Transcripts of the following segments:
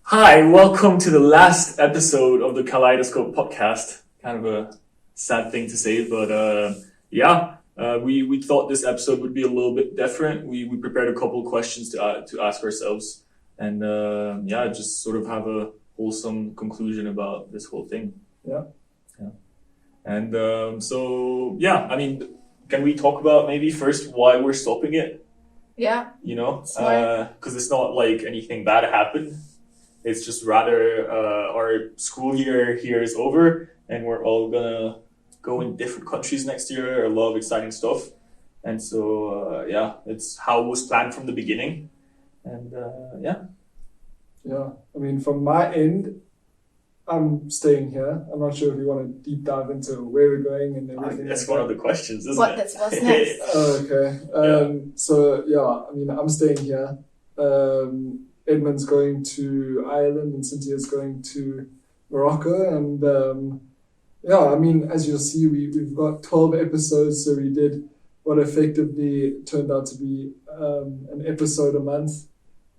Hi, welcome to the last episode of the Kaleidoscope podcast. Kind of a sad thing to say, but we thought this episode would be a little bit different. We prepared a couple of questions to ask ourselves, and just sort of have a wholesome conclusion about this whole thing. Yeah. And can we talk about maybe first why we're stopping it? Yeah. Because it's not like anything bad happened. It's just rather our school year here is over and we're all gonna go in different countries next year. A lot of exciting stuff. And so, it's how it was planned from the beginning. And Yeah, I mean, from my end, I'm staying here. I'm not sure if you want to deep dive into where we're going and everything. That's one of the questions, isn't What? it? That's what's next. Okay. I'm staying here. Edmund's going to Ireland and Cynthia's going to Morocco. And as you'll see, we've got 12 episodes. So we did what effectively turned out to be an episode a month.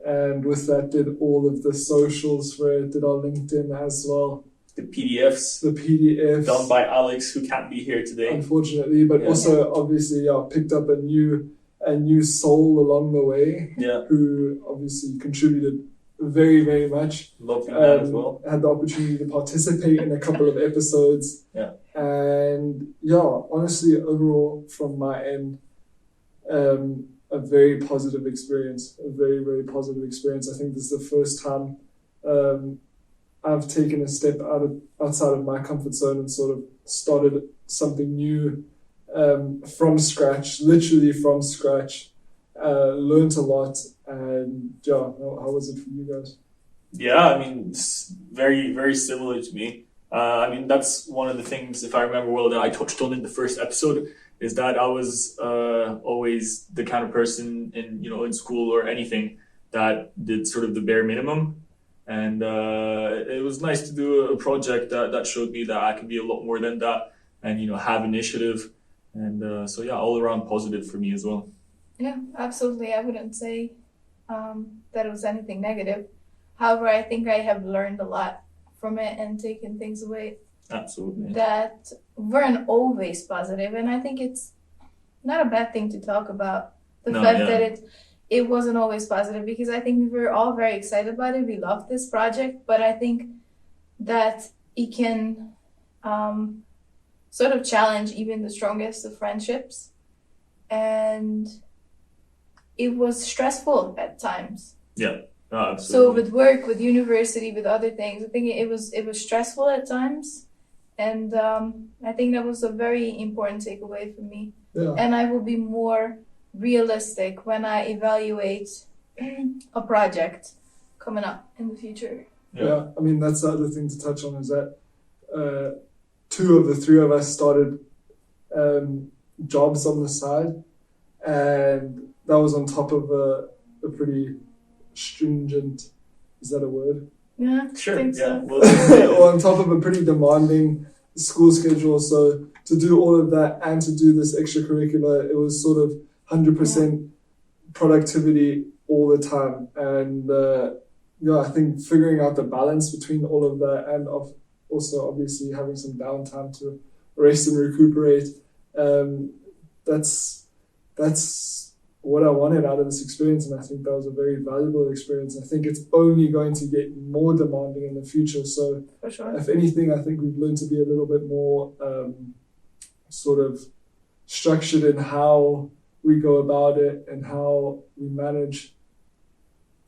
And with that, did all of the socials for it, did our LinkedIn as well. The PDFs. Done by Alex, who can't be here today. Unfortunately, but also obviously, picked up a new soul along the way. Yeah. Who obviously contributed very, very much. Lovely man as well. Had the opportunity to participate in a couple of episodes. Yeah. And honestly, overall, from my end, a very positive experience. A very, very positive experience. I think this is the first time I've taken a step outside of my comfort zone and sort of started something new from scratch, literally from scratch. Learned a lot, and how was it for you guys? Yeah, I mean, it's very, very similar to me. That's one of the things, if I remember well, that I touched on in the first episode, is that I was always the kind of person in school or anything that did sort of the bare minimum. And it was nice to do a project that showed me that I can be a lot more than that and, have initiative. And all around positive for me as well. Yeah, absolutely. I wouldn't say that it was anything negative. However, I think I have learned a lot from it and taken things away Absolutely. that weren't always positive. And I think it's not a bad thing to talk about. That it wasn't always positive, because I think we were all very excited about it. We loved this project, but I think that it can sort of challenge even the strongest of friendships. And it was stressful at times. Yeah, absolutely. So with work, with university, with other things, I think it was stressful at times. And I think that was a very important takeaway for me. Yeah. And I will be more realistic when I evaluate a project coming up in the future. Yeah, I mean, that's the other thing to touch on, is that two of the three of us started jobs on the side, and that was on top of a pretty stringent, is that a word? Yeah, Sure, I think yeah. so. Well, on top of a pretty demanding school schedule. So to do all of that and to do this extracurricular, it was sort of 100% productivity all the time. And I think figuring out the balance between all of that and also obviously having some downtime to rest and recuperate, that's what I wanted out of this experience, and I think that was a very valuable experience. I think it's only going to get more demanding in the future. So, For sure. if anything, I think we've learned to be a little bit more sort of structured in how we go about it and how we manage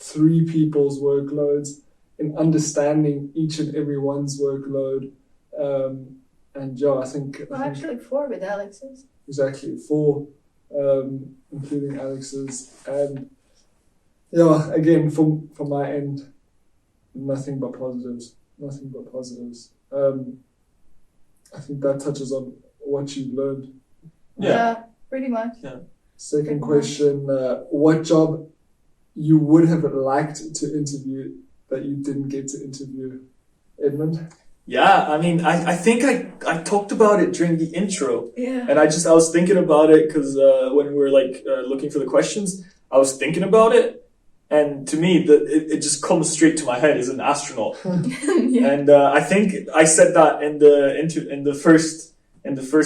three people's workloads, in understanding each and every one's workload. I think Actually 4 with Alex's. exactly 4. Including Alex's, and again from my end, nothing but positives. I think that touches on what you learned. Yeah, pretty much. Second question, what job you would have liked to interview that you didn't get to interview, Edmund? Yeah, I mean, I think I talked about it during the intro. Yeah. And I was thinking about it because when we were looking for the questions, I was thinking about it. And to me, it just comes straight to my head as an astronaut. Yeah. And I think I said that in the first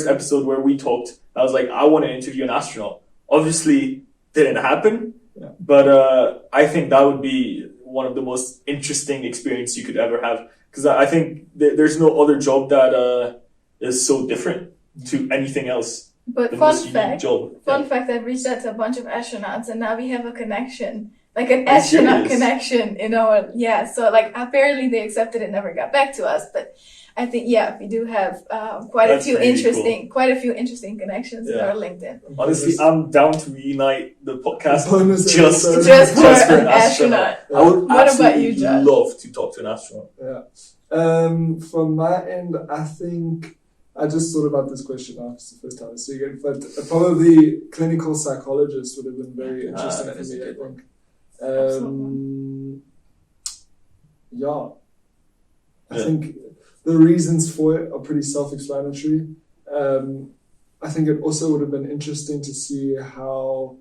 episode where we talked. I was like, I want to interview an astronaut. Obviously, didn't happen. Yeah. But I think that would be one of the most interesting experience you could ever have. Because I think there's no other job that is so different to anything else. But The fun most unique fact, job. fact, I've reached out to a bunch of astronauts and now we have a connection. Like an Are you astronaut serious? connection in our, yeah. So like apparently they accepted it, never got back to us. But I think, yeah, we do have quite That's a few really interesting connections in Yeah. our LinkedIn. Honestly, I'm down to reunite the podcast Bonus just episode. Just just for an astronaut. I would What about you, absolutely Josh? love to talk to an astronaut. Yeah. From my end, I think I just thought about this question after the first time I see it, but probably clinical psychologist would have been very interesting that for is a me, I good one. think. Yeah. I think the reasons for it are pretty self-explanatory. I think it also would have been interesting to see how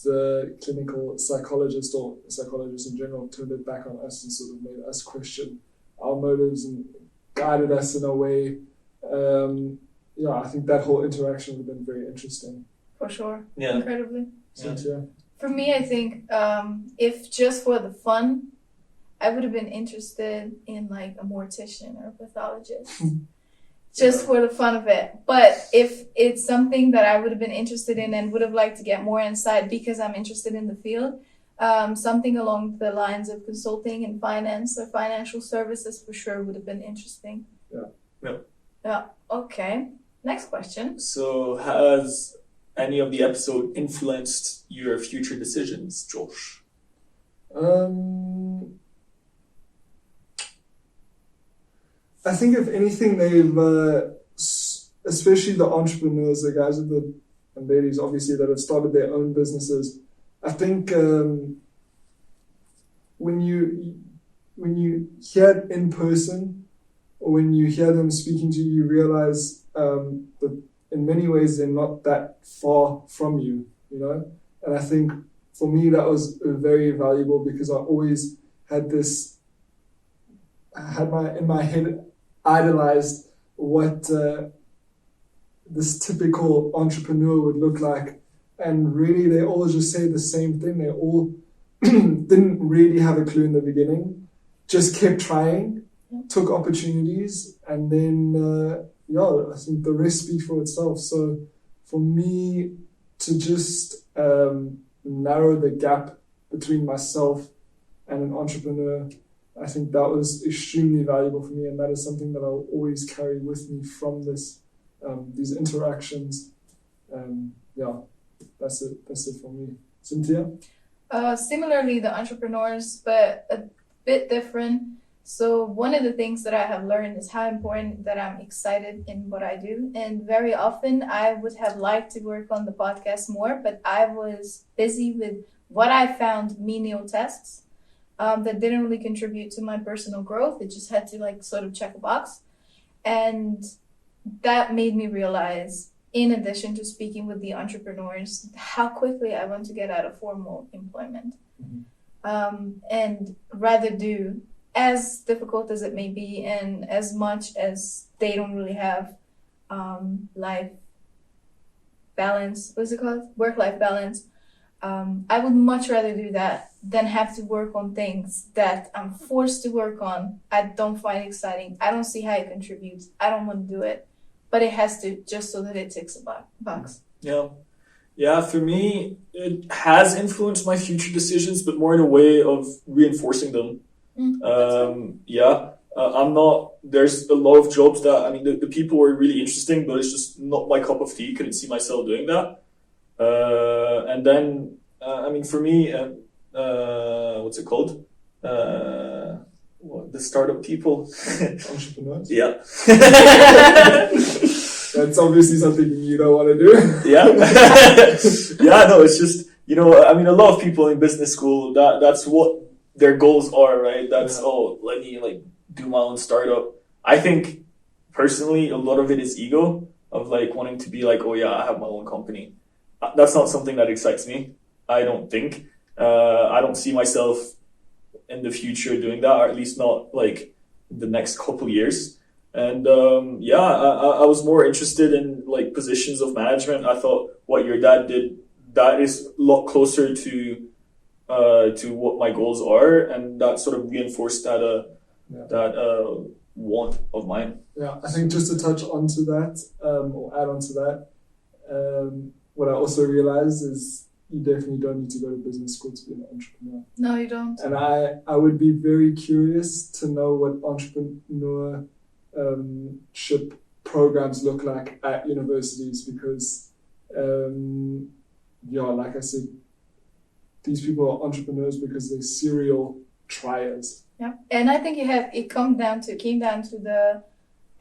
the clinical psychologist or psychologists in general turned it back on us and sort of made us question our motives and guided us in a way. I think that whole interaction would have been very interesting. For sure. Yeah. Incredibly. So, yeah. For me, I think if just for the fun, I would have been interested in like a mortician or a pathologist. Just for the fun of it. But if it's something that I would have been interested in and would have liked to get more insight because I'm interested in the field, something along the lines of consulting and finance or financial services for sure would have been interesting. Yeah. Okay. Next question. So, has any of the episode influenced your future decisions, Josh? I think if anything, they've, especially the entrepreneurs, the guys and ladies, obviously, that have started their own businesses. I think when you hear it in person, or when you hear them speaking to you, you realize that in many ways they're not that far from you, you know. And I think for me that was very valuable because I always had in my head idolized what this typical entrepreneur would look like, and really they all just say the same thing. They all didn't really have a clue in the beginning, just kept trying, took opportunities, and then I think the rest speaks for itself. So for me to just narrow the gap between myself and an entrepreneur, I think that was extremely valuable for me, and that is something that I'll always carry with me from these interactions. That's it for me. Cynthia? Similarly, the entrepreneurs, but a bit different. So one of the things that I have learned is how important that I'm excited in what I do. And very often I would have liked to work on the podcast more, but I was busy with what I found menial tasks that didn't really contribute to my personal growth. It just had to sort of check a box. And that made me realize, in addition to speaking with the entrepreneurs, how quickly I want to get out of formal employment. And rather do, as difficult as it may be, and as much as they don't really have life balance, what's it called? Work-life balance. I would much rather do that than have to work on things that I'm forced to work on. I don't find exciting. I don't see how it contributes. I don't want to do it. But it has to, just so that it ticks a box. Yeah, for me, it has influenced my future decisions, but more in a way of reinforcing them. I'm not, there's a lot of jobs that, the people were really interesting, but it's just not my cup of tea. Couldn't see myself doing that. And then, for me, what's it called? The startup people. Entrepreneurs? Yeah. That's obviously something you don't want to do. Yeah. It's just, a lot of people in business school, that's what their goals are, right? That's, let me do my own startup. I think personally, a lot of it is ego of wanting to be I have my own company. That's not something that excites me, I don't think. I don't see myself in the future doing that, or at least not like the next couple years. And I was more interested in like positions of management. I thought what your dad did, that is a lot closer to what my goals are, and that sort of reinforced that want of mine. Yeah, I think just to touch onto that, or add on to that, what I also realized is you definitely don't need to go to business school to be an entrepreneur. No, you don't. And I would be very curious to know what entrepreneurship programs look like at universities, because, like I said, these people are entrepreneurs because they're serial triers. Yeah, and I think it came down to the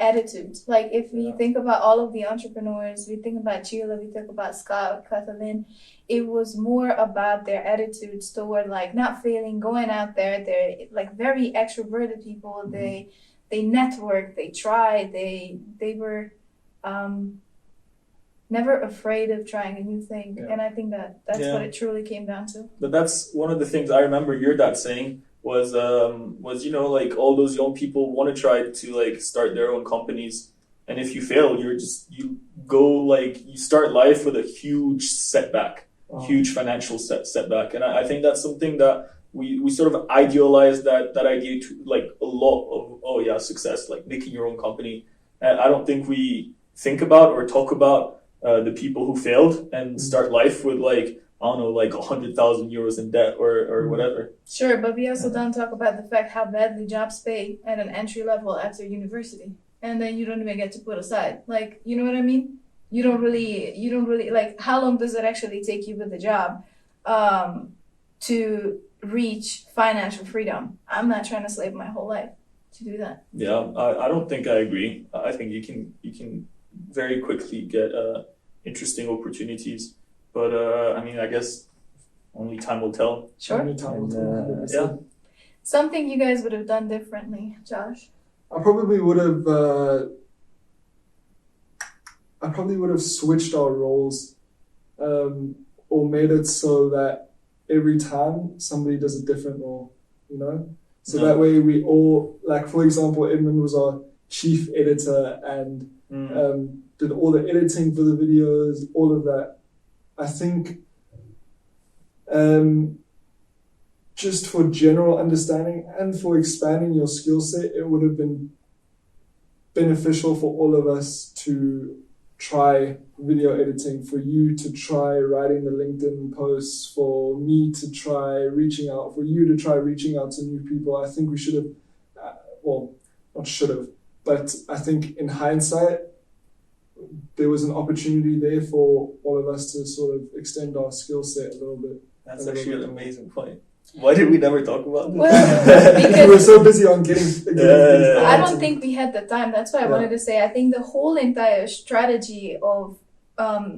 attitude. Like if we think about all of the entrepreneurs, we think about Sheila, we think about Scott, Kathleen, it was more about their attitudes toward like not failing, going out there. They're like very extroverted people. They network, they try, they were never afraid of trying a new thing. And I think that's what it truly came down to. But that's one of the things I remember your dad saying was like all those young people want to try to like start their own companies, and if you fail, you start life with a huge setback, huge financial setback. And I think that's something that we sort of idealize that idea to like a lot of success, like making your own company. And I don't think we think about or talk about the people who failed and start life with like, I don't know, like 100,000 euros in debt or whatever. Sure, but we also don't talk about the fact how badly jobs pay at an entry level after university, and then you don't even get to put aside. Like, you know what I mean? You don't really like. How long does it actually take you with the job to reach financial freedom? I'm not trying to slave my whole life to do that. Yeah, I don't think I agree. I think you can very quickly get interesting opportunities. But I guess only time will tell. Sure. Only time will tell. Something you guys would have done differently, Josh? I probably would have switched our roles, or made it so that every time somebody does a different role, So that way we all, like for example, Edmund was our chief editor and did all the editing for the videos, all of that. I think just for general understanding and for expanding your skill set, it would have been beneficial for all of us to try video editing, for you to try writing the LinkedIn posts, for me to try reaching out, for you to try reaching out to new people. I think we should have, not should have, but I think in hindsight, there was an opportunity there for all of us to sort of extend our skill set a little bit. That's actually an amazing point. Why did we never talk about this? Well, because we were so busy on getting I don't think we had the time. That's why I wanted to say, I think the whole entire strategy of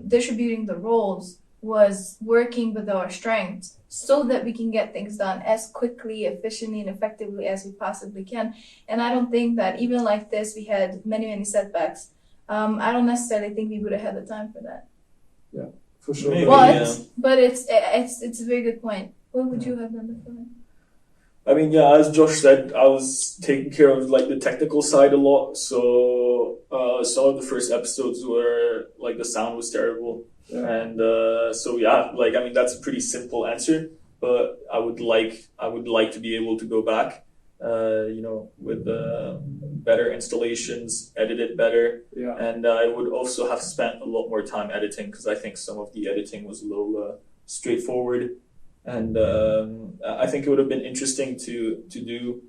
distributing the roles was working with our strengths so that we can get things done as quickly, efficiently, and effectively as we possibly can. And I don't think that even like this, we had many, many setbacks. I don't necessarily think we would have had the time for that. Yeah, for sure. Maybe, but it's a very good point. What would you have done differently? I mean, as Josh said, I was taking care of like the technical side a lot. So some of the first episodes were like the sound was terrible, and that's a pretty simple answer. But I would like to be able to go back, with better installations, edit it better, and I would also have spent a lot more time editing because I think some of the editing was a little straightforward. And I think it would have been interesting to do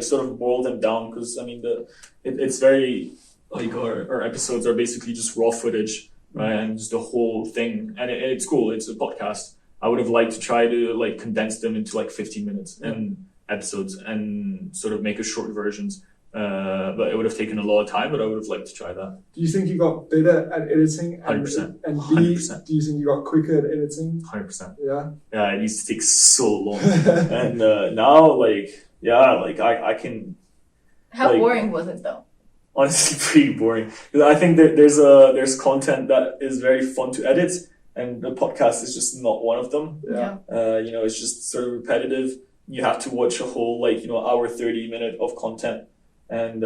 sort of boil them down, because I mean it's very like our episodes are basically just raw footage, right, and just the whole thing, and it's cool. It's a podcast. I would have liked to try to like condense them into like 15 minutes and episodes and sort of make a short versions. But it would have taken a lot of time, but I would have liked to try that. Do you think you got better at editing? 100%. And 100%. Do you think you got quicker at editing? 100%. Yeah? Yeah, it used to take so long. And now, I can... How boring was it, though? Honestly, pretty boring. Because I think that there's content that is very fun to edit, and the podcast is just not one of them. Yeah. It's just sort of repetitive. You have to watch a whole hour 30 minute of content, and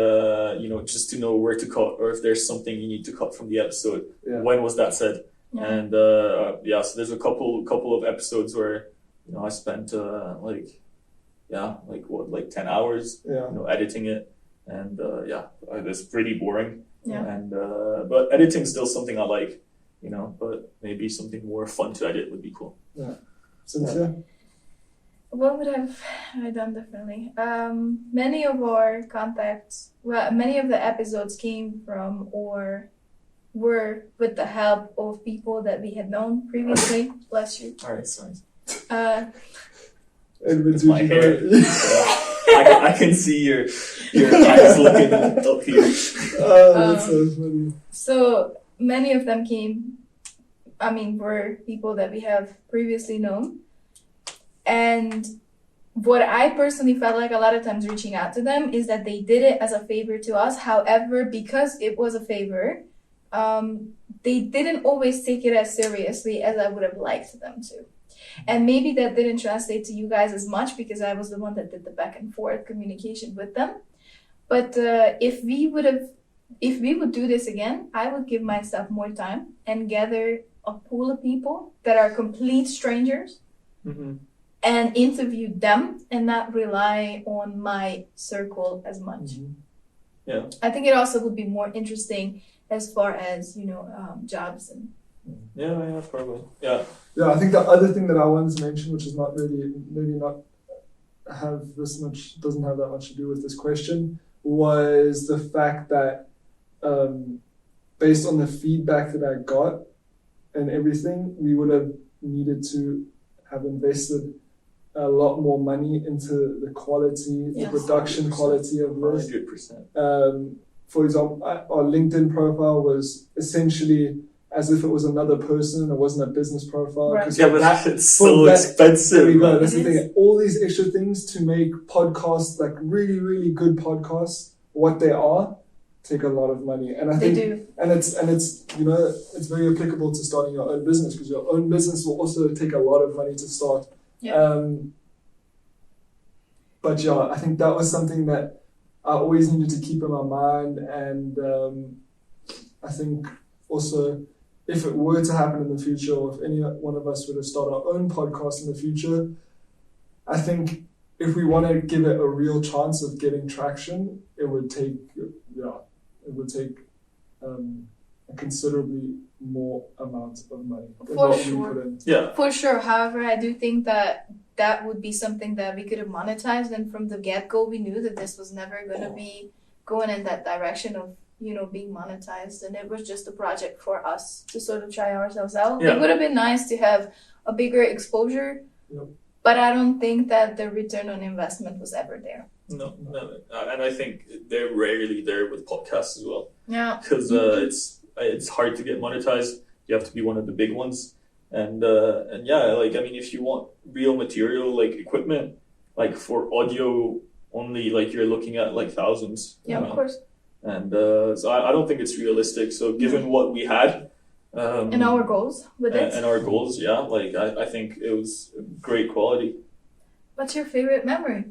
just to know where to cut, or if there's something you need to cut from the episode. Yeah. When was that said? Yeah. And so there's a couple of episodes where I spent 10 hours editing it, and it's pretty boring. Yeah. And but editing's still something I like, but maybe something more fun to edit would be cool. Yeah. Cynthia? What would have I done differently? Many of our contacts, many of the episodes came from or were with the help of people that we had known previously. Bless you. All right, sorry. Edward's My hair. I can see your eyes looking up here. That's so funny. So many of them were people that we have previously known. And what I personally felt like a lot of times reaching out to them is that they did it as a favor to us. However, because it was a favor, they didn't always take it as seriously as I would have liked them to. And maybe that didn't translate to you guys as much because I was the one that did the back and forth communication with them. But if we would do this again, I would give myself more time and gather a pool of people that are complete strangers. Mm-hmm. And interview them and not rely on my circle as much. Mm-hmm. Yeah. I think it also would be more interesting as far as, jobs and... Yeah, probably. Yeah. Yeah, I think the other thing that I wanted to mention, which is not really, maybe not doesn't have that much to do with this question, was the fact that based on the feedback that I got and everything, we would have needed to have invested a lot more money into the quality, Yes. the production quality of this. 100%. For example, our LinkedIn profile was essentially as if it was another person and it wasn't a business profile. Right. 'Cause Yeah, but it's so expensive. There we go. That's It the is. thing. All these extra things to make podcasts, like really, really good podcasts, what they are, take a lot of money. And I They think, do. and it's it's very applicable to starting your own business because your own business will also take a lot of money to start. Yeah. But yeah, I think that was something that I always needed to keep in my mind, and I think also if it were to happen in the future, or if any one of us were to start our own podcast in the future, I think if we want to give it a real chance of getting traction, it would take a considerably more amount of money than For what sure. we put in. Yeah. For sure. However, I do think that would be something that we could have monetized, and from the get-go we knew that this was never going to be going in that direction of being monetized, and it was just a project for us to sort of try ourselves out. Yeah. It would have been nice to have a bigger exposure, Yep. but I don't think that the return on investment was ever there. No. And I think they're rarely there with podcasts as well. Yeah. Because it's hard to get monetized. You have to be one of the big ones. And if you want real material, like equipment, like for audio only, you're looking at thousands. Yeah, of course. And so I don't think it's realistic. So given what we had, And our goals with it. and our goals, I think it was great quality. What's your favorite memory?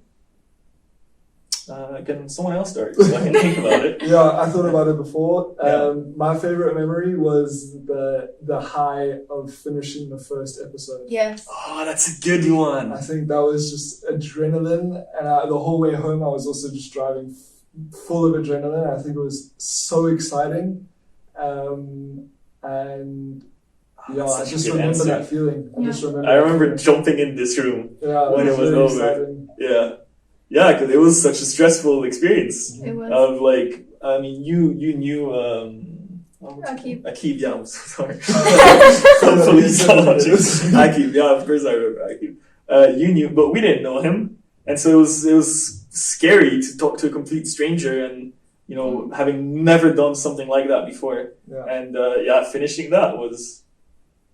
Can someone else start so I can think about it? Yeah, I thought about it before. Yeah. My favorite memory was the high of finishing the first episode. Yes. Oh, that's a good one. I think that was just adrenaline, and the whole way home I was also just driving full of adrenaline. I think it was so exciting, and yeah, That's I such a just good remember answer. that feeling. I remember jumping in this room. Yeah, when it was very over. exciting. Yeah, because it was such a stressful experience. It was. You knew. Akib, yeah, I'm so sorry. Hopefully, Akib, yeah, of course I remember Akib. You knew, but we didn't know him, and so it was scary to talk to a complete stranger, and having never done something like that before, Yeah. and finishing that was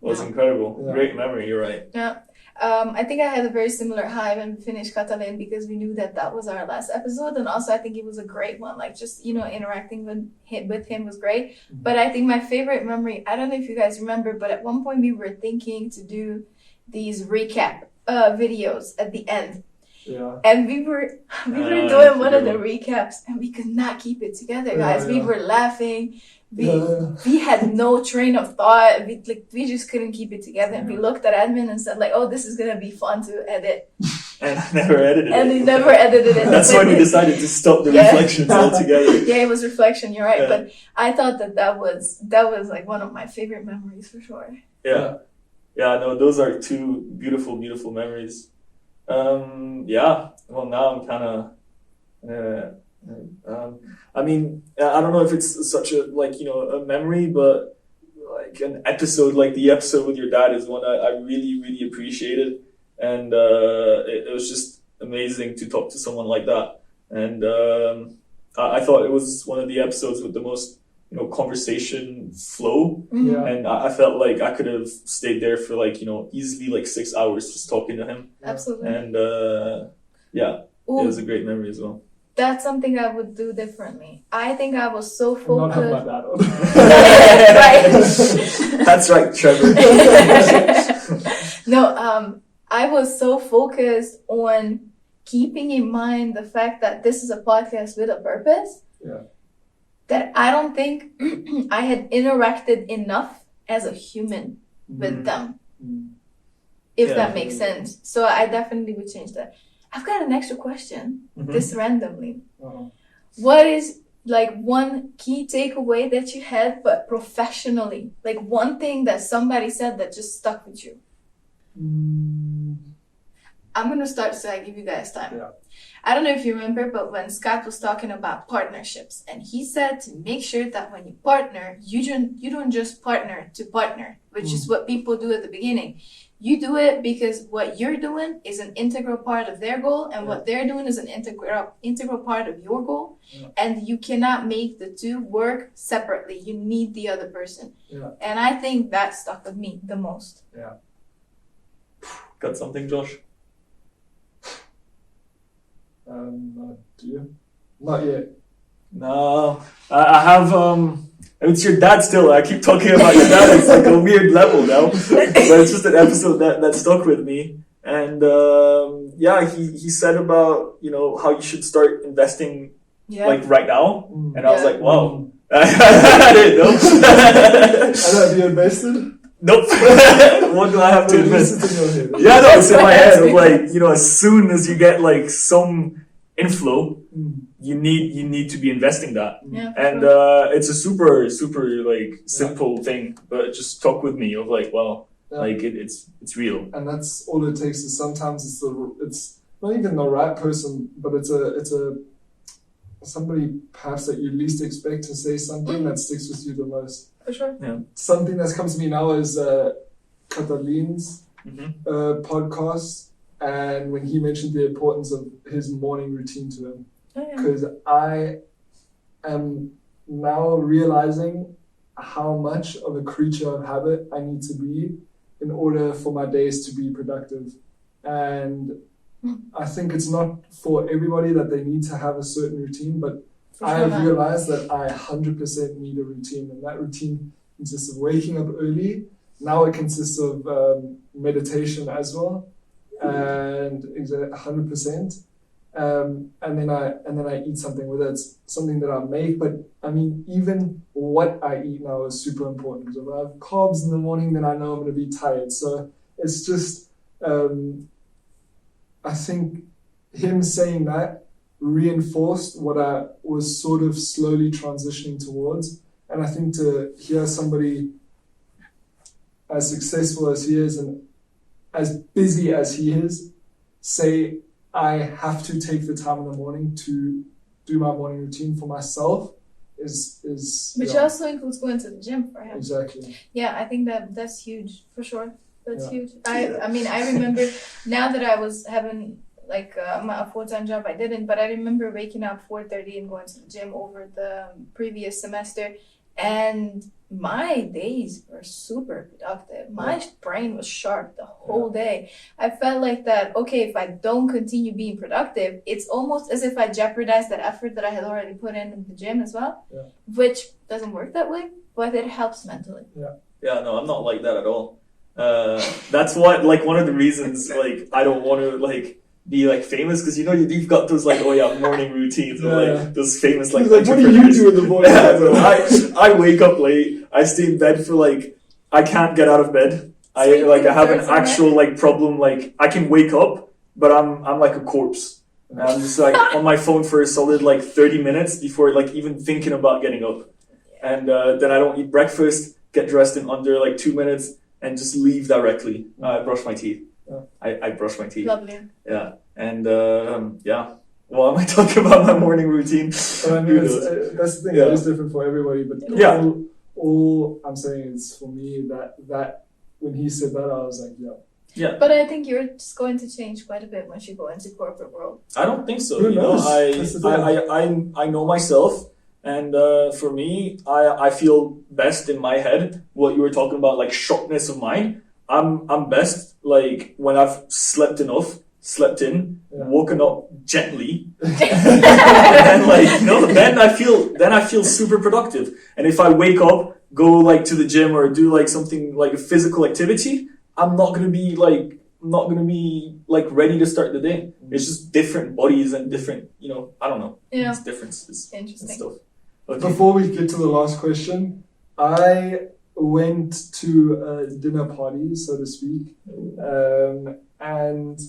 Yeah. incredible. Yeah. Great memory. You're right. Yeah. I think I had a very similar high when we finished Catalan because we knew that that was our last episode, and also I think it was a great one. Like just interacting with him was great. But I think my favorite memory, I don't know if you guys remember, but at one point we were thinking to do these recap videos at the end. Yeah. And we were doing one of the recaps, and we could not keep it together, guys. We were laughing. We had no train of thought. We just couldn't keep it together. And we looked at admin and said like, "Oh, this is gonna be fun to edit." And I never edited it. And we never edited it. That's why we decided to stop the reflections altogether. Yeah, it was reflection. You're right, but I thought that was like one of my favorite memories for sure. Yeah. No, those are two beautiful, beautiful memories. Well, now I'm kind of. I mean, I don't know if it's such a a memory, but like an episode, like the episode with your dad, is one I really, really appreciated, and it was just amazing to talk to someone like that. And I thought it was one of the episodes with the most conversation flow, and I felt like I could have stayed there for easily 6 hours just talking to him. Absolutely. And it was a great memory as well. That's something I would do differently. I think I was so focused. Not have my dad on. Right. That's right, Trevor. No, I was so focused on keeping in mind the fact that this is a podcast with a purpose. Yeah. That I don't think I had interacted enough as a human with them. If that makes sense. So I definitely would change that. I've got an extra question, this randomly. What is one key takeaway that you had, but professionally? Like one thing that somebody said that just stuck with you? I'm going to start so I give you guys time. Yeah. I don't know if you remember, but when Scott was talking about partnerships, and he said to make sure that when you partner, you don't just partner to partner, which is what people do at the beginning. You do it because what you're doing is an integral part of their goal, and what they're doing is an integral part of your goal. Yeah. And you cannot make the two work separately. You need the other person. Yeah. And I think that stuck with me the most. Yeah. Got something, Josh? Do you? Not yet. No, I have. It's your dad still. I keep talking about your dad. It's like a weird level now, but it's just an episode that stuck with me. And he said about how you should start investing right now, and I was like, wow, I didn't know. And have you invested? Nope. What do I have to invest? Yeah, no, it's in my head. As soon as you get some inflow, you need to be investing that. Yeah, and it's a super simple thing, but just talk with me of it's real. And that's all it takes. Is sometimes it's not even the right person, but it's a somebody perhaps that you least expect to say something that sticks with you the most. For sure. Yeah. Something that comes to me now is Catalin's podcast, and when he mentioned the importance of his morning routine to him. Because I am now realizing how much of a creature of habit I need to be in order for my days to be productive. And I think it's not for everybody that they need to have a certain routine, but I have realized that I 100% need a routine, and that routine consists of waking up early. Now it consists of meditation as well, and 100%. And then I eat something, whether it's something that I make, but I mean, even what I eat now is super important, because if I have carbs in the morning, then I know I'm going to be tired. So it's just, I think him saying that reinforced what I was sort of slowly transitioning towards. And I think to hear somebody as successful as he is and as busy as he is say, I have to take the time in the morning to do my morning routine for myself is which also includes going to the gym for him. Exactly. Yeah, I think that's huge for sure. That's huge. I mean, I remember now that I was having a full-time job, I didn't, but I remember waking up 4:30 and going to the gym over the previous semester. And my days were super productive. My brain was sharp the whole day. I felt like that, okay, if I don't continue being productive, it's almost as if I jeopardize that effort that I had already put in the gym as well, which doesn't work that way, but it helps mentally. Yeah, no, I'm not like that at all. That's what, like, one of the reasons, like, I don't want to, like, be like famous, because you know you've got those like morning routines, or like those famous like what do you do in the morning? So I wake up late. I stay in bed for like, I can't get out of bed. I have an actual like problem. Like I can wake up, but I'm like a corpse. And I'm just like on my phone for a solid like 30 minutes before like even thinking about getting up. And then I don't eat breakfast, get dressed in under like 2 minutes, and just leave directly. I brush my teeth. I brush my teeth. Lovely. Yeah. And well, am I talking about my morning routine? Well, I mean, that's the thing. It is different for everybody, but all I'm saying is for me that when he said that, I was like, yeah. But I think you're just going to change quite a bit once you go into corporate world. I don't think so. Who knows? I know myself, and for me, I feel best in my head. What you were talking about, like sharpness of mind. I'm best like when I've slept in, woken up gently, and like then I feel super productive. And if I wake up, go like to the gym or do like something like a physical activity, I'm not gonna be ready to start the day. It's just different bodies and different, I don't know. Yeah. It's differences. Interesting. And stuff. Okay. Before we get to the last question, I went to a dinner party, so to speak, and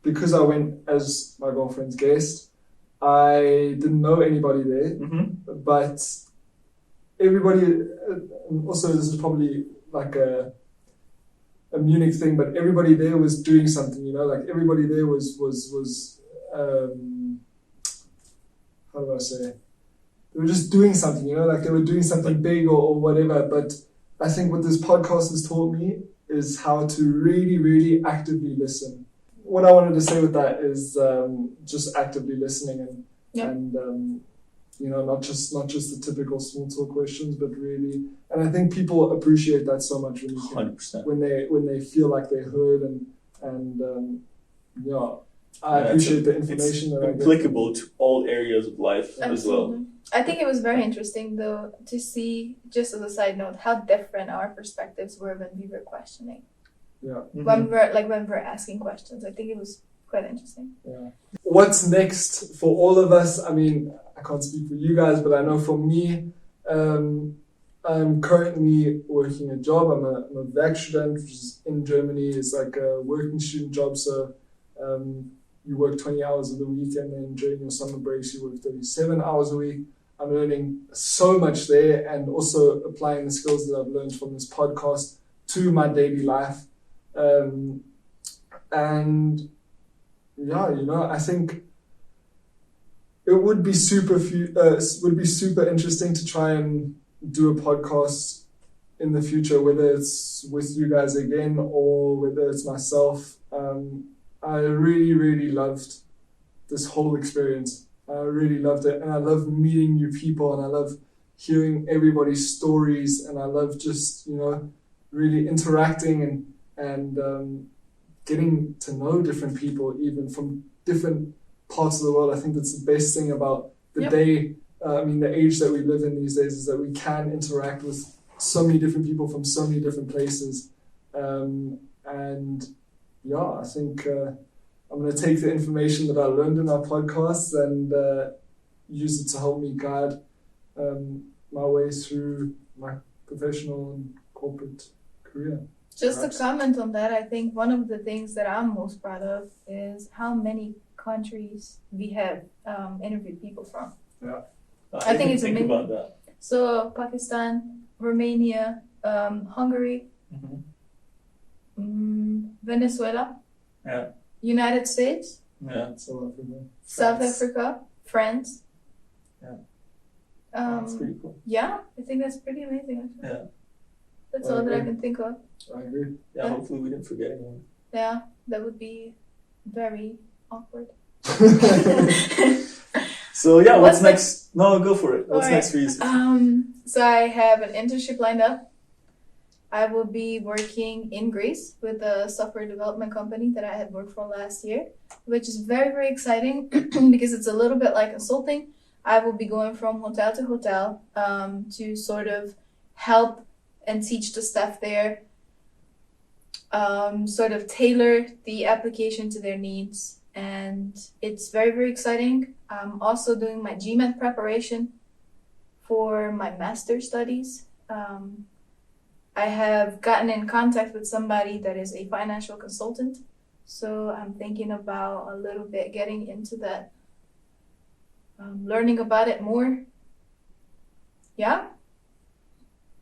because I went as my girlfriend's guest, I didn't know anybody there, but everybody, also this is probably like a Munich thing, but everybody there was doing something, like everybody there was how do I say? They were just doing something, like they were doing something big or whatever. But I think what this podcast has taught me is how to really, really actively listen. What I wanted to say with that is just actively listening and not just the typical small talk questions, but really, and I think people appreciate that so much when you can, 100%. when they feel like they're heard and I appreciate the information that I get. Applicable to all areas of life as well. I think it was very interesting though to see, just as a side note, how different our perspectives were when we were questioning. Yeah. When we're asking questions. I think it was quite interesting. Yeah. What's next for all of us? I mean, I can't speak for you guys, but I know for me, I'm currently working a job. I'm a Werkstudent, which is in Germany. It's like a working student job. So you work 20 hours of the week, and then during your summer breaks, you work 37 hours a week. I'm learning so much there, and also applying the skills that I've learned from this podcast to my daily life. And I think it would be super interesting to try and do a podcast in the future, whether it's with you guys again or whether it's myself. I really, really loved this whole experience. I really loved it, and I love meeting new people, and I love hearing everybody's stories, and I love just really interacting and getting to know different people, even from different parts of the world. I think that's the best thing about the day. The age that we live in these days is that we can interact with so many different people from so many different places. I think I'm going to take the information that I learned in our podcasts and use it to help me guide my way through my professional and corporate career. Just to comment on that, I think one of the things that I'm most proud of is how many countries we have interviewed people from. Yeah. I think it's amazing. About that. So Pakistan, Romania, Hungary, Venezuela, United States, South Africa, France. Yeah. That's pretty cool. Yeah, I think that's pretty amazing actually. Yeah. That's all that I can think of. I agree. Yeah, hopefully we didn't forget anyone. Yeah, that would be very awkward. So yeah, what's next? No, go for it. What's Alright. next for you? So I have an internship lined up. I will be working in Greece with a software development company that I had worked for last year, which is very, very exciting because it's a little bit like consulting. I will be going from hotel to hotel to sort of help and teach the staff there, sort of tailor the application to their needs. And it's very, very exciting. I'm also doing my GMAT preparation for my master's studies. I have gotten in contact with somebody that is a financial consultant. So I'm thinking about a little bit getting into that, learning about it more. Yeah,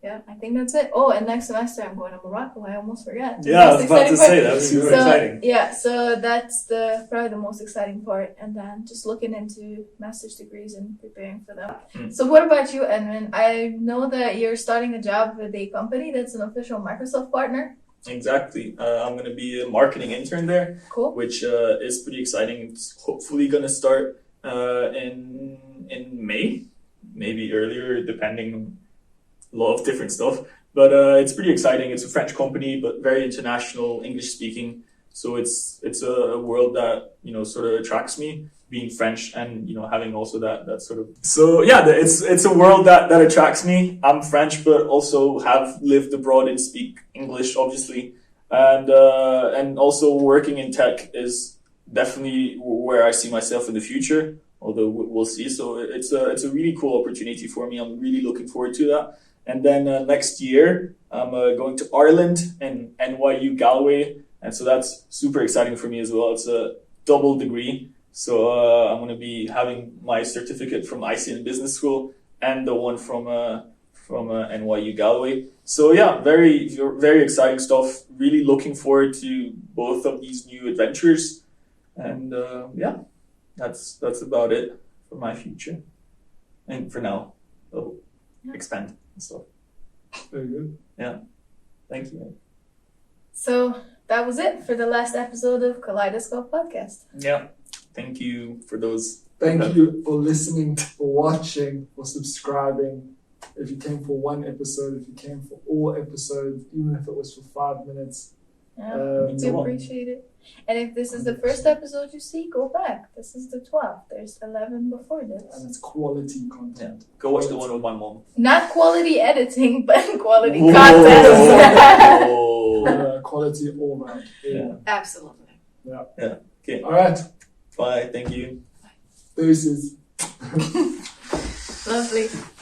I think that's it. Oh, and next semester I'm going to Morocco. I almost forgot. Yeah, I was about to say that was super exciting. Yeah, so that's probably the most exciting part. And then just looking into master's degrees and preparing for them. So what about you, Edmund? I know that you're starting a job with a company that's an official Microsoft partner. Exactly. I'm going to be a marketing intern there, Cool. which is pretty exciting. It's hopefully going to start in May, maybe earlier, depending on a lot of different stuff. But it's pretty exciting. It's a French company, but very international, English speaking. So it's a world that, sort of attracts me, being French and, having also that sort of. So yeah, it's a world that attracts me. I'm French, but also have lived abroad and speak English, obviously. And also working in tech is definitely where I see myself in the future, although we'll see. So it's a really cool opportunity for me. I'm really looking forward to that. And then next year, I'm going to Ireland and NYU Galway. And so that's super exciting for me as well. It's a double degree. So I'm going to be having my certificate from ICN Business School and the one from NYU Galway. So yeah, very, very exciting stuff. Really looking forward to both of these new adventures. And yeah, that's about it for my future. And for now, I'll expand. So Very good. Yeah, thank you. So that was it for the last episode of Kaleidoscope Podcast. Yeah, thank you for those. Thank you for listening, for watching, for subscribing. If you came for one episode, if you came for all episodes, even if it was for 5 minutes. Yeah, we appreciate it. And if this is the first episode you see, go back. This is the 12th. There's 11 before this. And it's quality content. Go watch the one with my mom. Not quality editing, but quality Whoa. content. Quality all round. Yeah. Absolutely. Yeah. Okay. All right. Bye. Thank you. Deuces. Lovely.